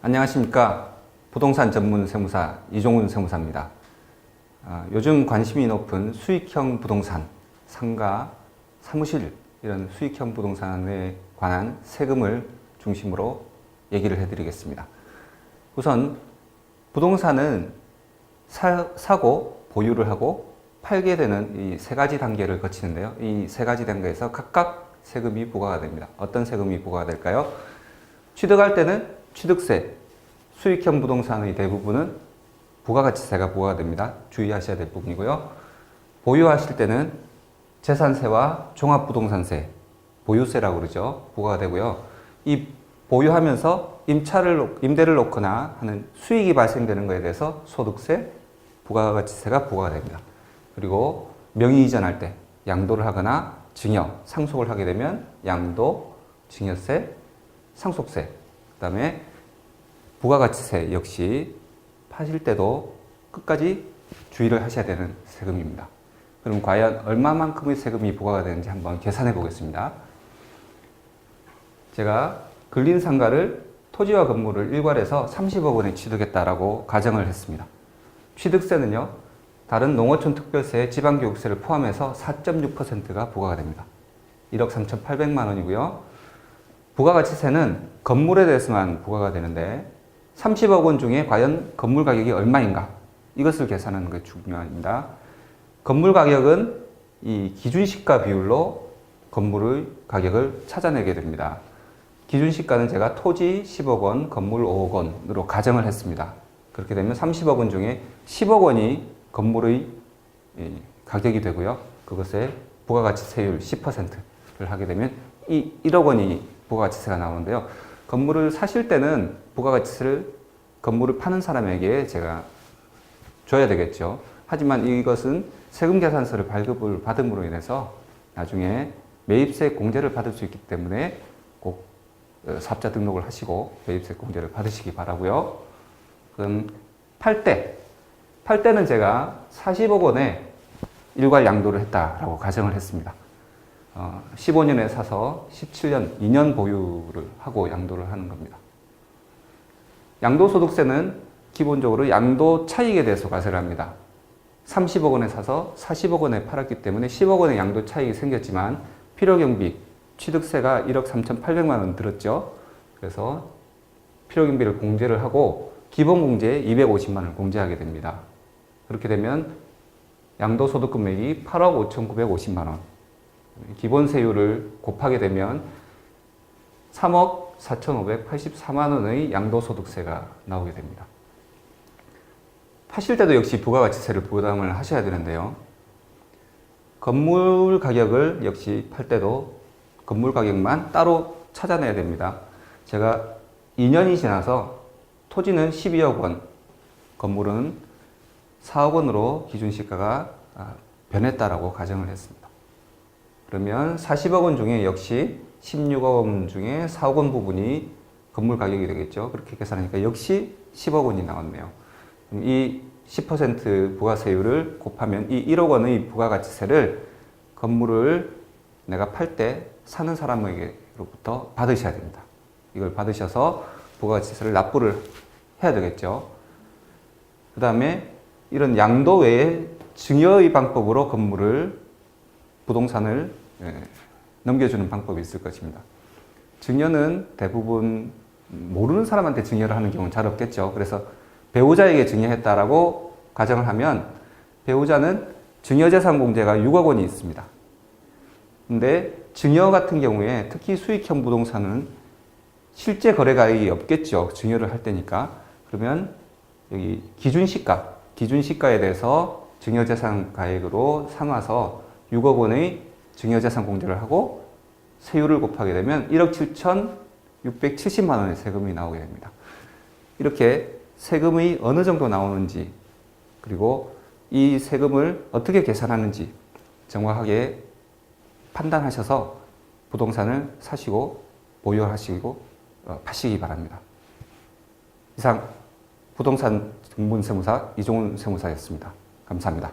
안녕하십니까. 부동산 전문 세무사 이종훈 세무사입니다. 요즘 관심이 높은 수익형 부동산, 상가, 사무실 이런 수익형 부동산에 관한 세금을 중심으로 얘기를 해드리겠습니다. 우선 부동산은 사고, 보유를 하고 팔게 되는 이 세 가지 단계를 거치는데요. 이 세 가지 단계에서 각각 세금이 부과가 됩니다. 어떤 세금이 부과가 될까요? 취득할 때는 취득세, 수익형 부동산의 대부분은 부가가치세가 부과가 됩니다. 주의하셔야 될 부분이고요. 보유하실 때는 재산세와 종합부동산세, 보유세라고 그러죠. 부과가 되고요. 이 보유하면서 임대를 놓거나 하는 수익이 발생되는 것에 대해서 소득세, 부가가치세가 부과가 됩니다. 그리고 명의 이전할 때 양도를 하거나 증여, 상속을 하게 되면 양도, 증여세, 상속세, 그 다음에 부가가치세 역시 파실 때도 끝까지 주의를 하셔야 되는 세금입니다. 그럼 과연 얼마만큼의 세금이 부과가 되는지 한번 계산해 보겠습니다. 제가 근린상가를 토지와 건물을 일괄해서 30억 원에 취득했다라고 가정을 했습니다. 취득세는요, 다른 농어촌 특별세, 지방교육세를 포함해서 4.6%가 부과가 됩니다. 1억 3,800만 원이고요. 부가가치세는 건물에 대해서만 부과가 되는데 30억 원 중에 과연 건물 가격이 얼마인가? 이것을 계산하는 게 중요합니다. 건물 가격은 이 기준시가 비율로 건물의 가격을 찾아내게 됩니다. 기준시가는 제가 토지 10억 원, 건물 5억 원으로 가정을 했습니다. 그렇게 되면 30억 원 중에 10억 원이 건물의 가격이 되고요. 그것에 부가가치세율 10%를 하게 되면 이 1억 원이 부가가치세가 나오는데요. 건물을 사실 때는 부가가치세를 건물을 파는 사람에게 제가 줘야 되겠죠. 하지만 이것은 세금 계산서를 발급을 받음으로 인해서 나중에 매입세 공제를 받을 수 있기 때문에 꼭 사업자 등록을 하시고 매입세 공제를 받으시기 바라고요. 그럼 팔 때는 제가 40억 원에 일괄 양도를 했다라고 가정을 했습니다. 15년에 사서 17년, 2년 보유를 하고 양도를 하는 겁니다. 양도소득세는 기본적으로 양도 차익에 대해서 과세를 합니다. 30억 원에 사서 40억 원에 팔았기 때문에 10억 원의 양도 차익이 생겼지만 필요경비, 취득세가 1억 3,800만 원 들었죠. 그래서 필요경비를 공제를 하고 기본공제 250만 원을 공제하게 됩니다. 그렇게 되면 양도소득 금액이 8억 5,950만 원. 기본세율을 곱하게 되면 3억 4,584만 원의 양도소득세가 나오게 됩니다. 파실 때도 역시 부가가치세를 부담을 하셔야 되는데요. 건물 가격을 역시 팔 때도 건물 가격만 따로 찾아내야 됩니다. 제가 2년이 지나서 토지는 12억 원, 건물은 4억 원으로 기준시가가 변했다라고 가정을 했습니다. 그러면 40억 원 중에 역시 16억 원 중에 4억 원 부분이 건물 가격이 되겠죠. 그렇게 계산하니까 역시 10억 원이 나왔네요. 그럼 이 10% 부가세율을 곱하면 이 1억 원의 부가가치세를 건물을 내가 팔 때 사는 사람에게로부터 받으셔야 됩니다. 이걸 받으셔서 부가가치세를 납부를 해야 되겠죠. 그 다음에 이런 양도 외에 증여의 방법으로 부동산을 넘겨주는 방법이 있을 것입니다. 증여는 대부분 모르는 사람한테 증여를 하는 경우는 잘 없겠죠. 그래서 배우자에게 증여했다라고 가정을 하면 배우자는 증여재산 공제가 6억 원이 있습니다. 근데 증여 같은 경우에 특히 수익형 부동산은 실제 거래가액이 없겠죠. 증여를 할 때니까. 그러면 여기 기준시가에 대해서 증여재산 가액으로 삼아서 6억 원의 증여재산 공제를 하고 세율을 곱하게 되면 1억 7,670만 원의 세금이 나오게 됩니다. 이렇게 세금이 어느 정도 나오는지 그리고 이 세금을 어떻게 계산하는지 정확하게 판단하셔서 부동산을 사시고 보유하시고 파시기 바랍니다. 이상 부동산 전문 세무사 이종훈 세무사였습니다. 감사합니다.